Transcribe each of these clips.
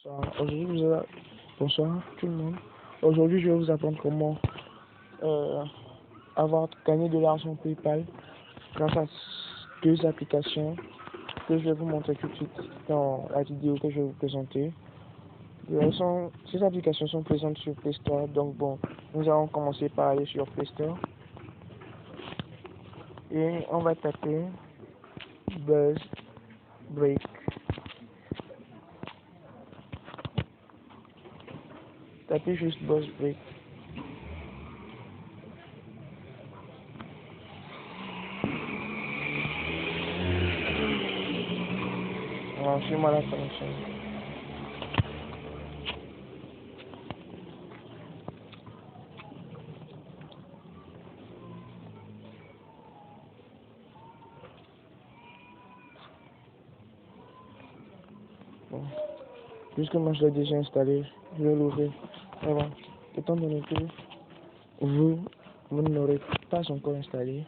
Bonsoir. Bonsoir tout le monde. Aujourd'hui, je vais vous apprendre comment avoir gagné de l'argent PayPal grâce à deux applications que je vais vous montrer tout de suite dans la vidéo que je vais vous présenter. Ces applications sont présentes sur Play Store, donc bon, nous allons commencer par aller sur Play Store et on va taper Buzzbreak. Tapez juste Buzzbreak. Lancez-moi la connexion. Bon. Puisque moi je l'ai déjà installé, je vais l'ouvrir. Mais bon, étant donné que vous ne l'aurez pas encore installé,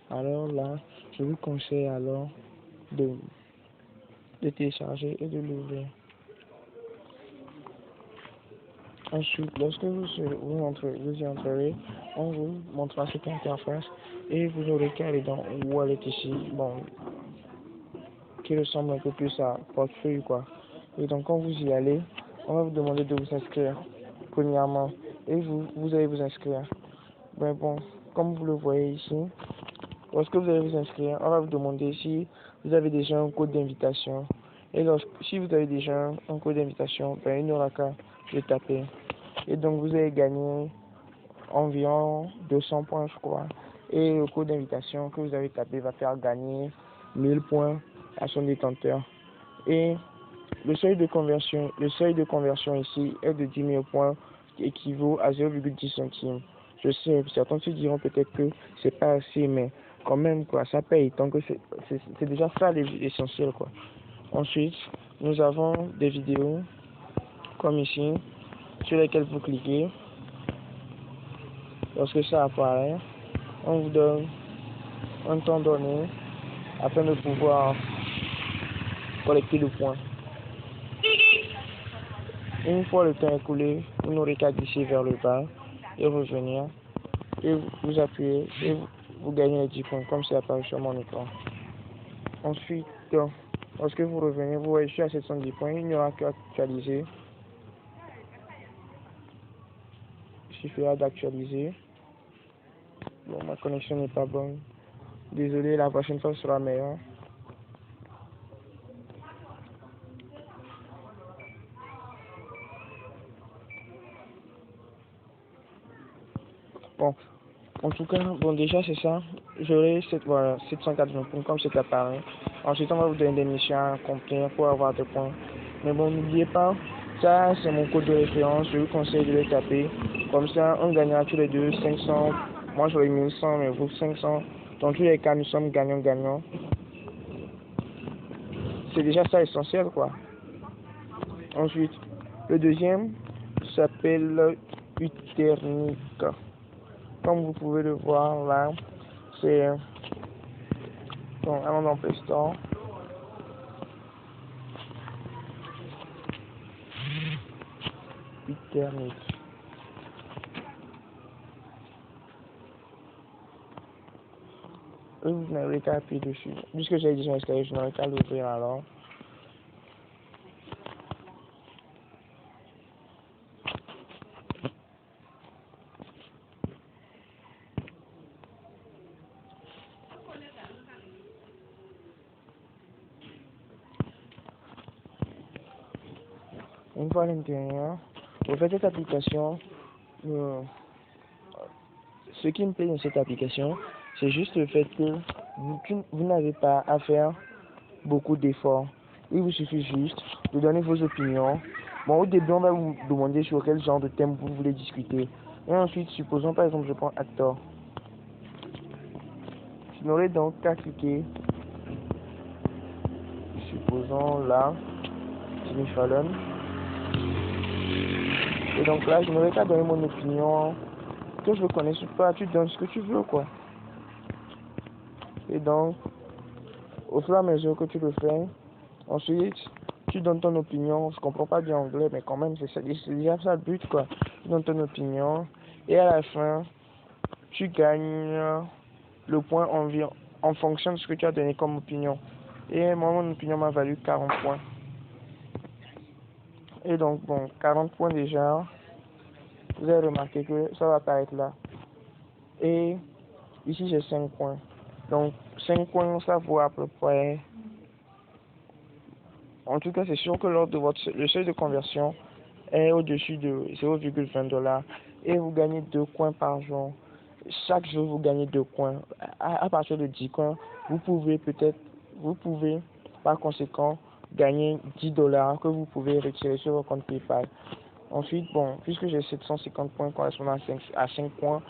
alors là, je vous conseille alors de télécharger et de l'ouvrir. Ensuite, lorsque vous y entrerez, on vous montrera cette interface et vous aurez qu'à aller dans Wallet ici, bon, qui ressemble un peu plus à portefeuille quoi. Et donc quand vous y allez, on va vous demander de vous inscrire premièrement et vous allez vous inscrire. Ben bon, comme vous le voyez ici, lorsque vous allez vous inscrire, on va vous demander si vous avez déjà un code d'invitation. Et si vous avez déjà un code d'invitation, ben il n'y aura qu'à le taper. Et donc vous allez gagner environ 200 points je crois. Et le code d'invitation que vous avez tapé va faire gagner 1000 points à son détenteur. Et le seuil de conversion ici est de 10 000 points, qui équivaut à 0,10 centimes. Je sais, certains se diront peut-être que c'est pas assez, mais quand même quoi, ça paye. Donc c'est déjà ça l'essentiel quoi. Ensuite, nous avons des vidéos comme ici sur lesquelles vous cliquez. Lorsque ça apparaît, on vous donne un temps donné afin de pouvoir collecter le point. Une fois le temps écoulé, vous n'aurez qu'à glisser vers le bas et revenir et vous appuyez et vous gagnez les 10 points comme c'est apparu sur mon écran. Ensuite, lorsque vous revenez, vous voyez je suis à 710 points, il n'y aura qu'à actualiser. Il suffira d'actualiser. Bon, ma connexion n'est pas bonne. Désolé, la prochaine fois sera meilleure. Bon, en tout cas, bon déjà c'est ça. J'aurai 780 points comme c'est apparu. Ensuite, on va vous donner des missions à accomplir pour avoir des points. Mais bon, n'oubliez pas, ça c'est mon code de référence. Je vous conseille de le taper. Comme ça, on gagnera tous les deux 500. Moi j'aurai 1100, mais vous 500. Dans tous les cas, nous sommes gagnants-gagnants. C'est déjà ça essentiel quoi. Ensuite, le deuxième s'appelle Uternic. Comme vous pouvez le voir là, c'est donc allons dans Play Store. Uternic. Et vous n'aurez qu'à appuyer dessus. Puisque j'ai déjà installé, je n'aurai qu'à l'ouvrir alors. Une fois à l'intérieur, vous faites cette application. Ce qui me plaît dans cette application, c'est juste le fait que vous n'avez pas à faire beaucoup d'efforts. Il vous suffit juste de donner vos opinions. Bon, au début, on va vous demander sur quel genre de thème vous voulez discuter. Et ensuite, supposons par exemple, je prends acteur. Je n'aurai donc qu'à cliquer, supposons là, Jimmy Fallon. Et donc là, je n'aurai qu'à donner mon opinion. Que je ne connaisse pas, tu donnes ce que tu veux, quoi. Et donc, au fur et à mesure que tu le fais, ensuite, tu donnes ton opinion, je comprends pas bien anglais, mais quand même, c'est déjà ça le but, quoi. Tu donnes ton opinion, et à la fin, tu gagnes le point en fonction de ce que tu as donné comme opinion. Et moi, mon opinion m'a valu 40 points. Et donc, bon, 40 points déjà, vous avez remarqué que ça va apparaître là. Et ici, j'ai 5 points. Donc, 5 points, ça vaut à peu près... En tout cas, c'est sûr que lors de le seuil de conversion est au-dessus de 0,20 $. Et vous gagnez 2 coins par jour. Chaque jour, vous gagnez 2 coins. À partir de 10 coins, vous pouvez par conséquent gagner 10 $ que vous pouvez retirer sur votre compte PayPal. Ensuite, bon, puisque j'ai 750 points correspondant à 5 points,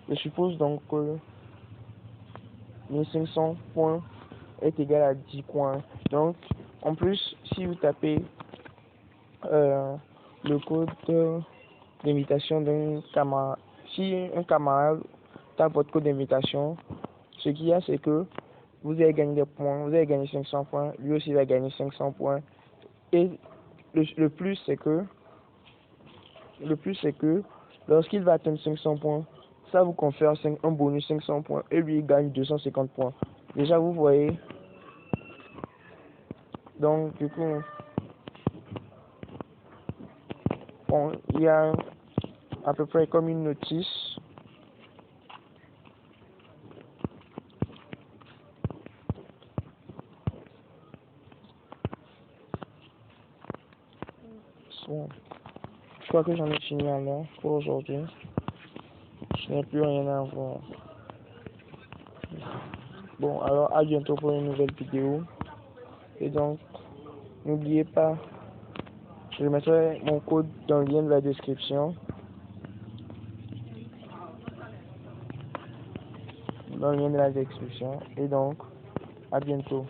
je suppose donc que 1500 points est égal à 10 points. Donc, en plus, si vous tapez le code d'invitation d'un camarade, si un camarade tape votre code d'invitation, ce qu'il y a, c'est que vous avez gagné des points, vous avez gagné 500 points, lui aussi va gagner 500 points. Et le plus, c'est que lorsqu'il va atteindre 500 points, ça vous confère un bonus 500 points et lui il gagne 250 points. Déjà, vous voyez. Donc, du coup, bon, il y a à peu près comme une notice. Bon, je crois que j'en ai fini alors pour aujourd'hui. Je n'ai plus rien à voir. Bon, alors à bientôt pour une nouvelle vidéo. Et donc, n'oubliez pas, je mettrai mon code dans le lien de la description. Et donc, à bientôt.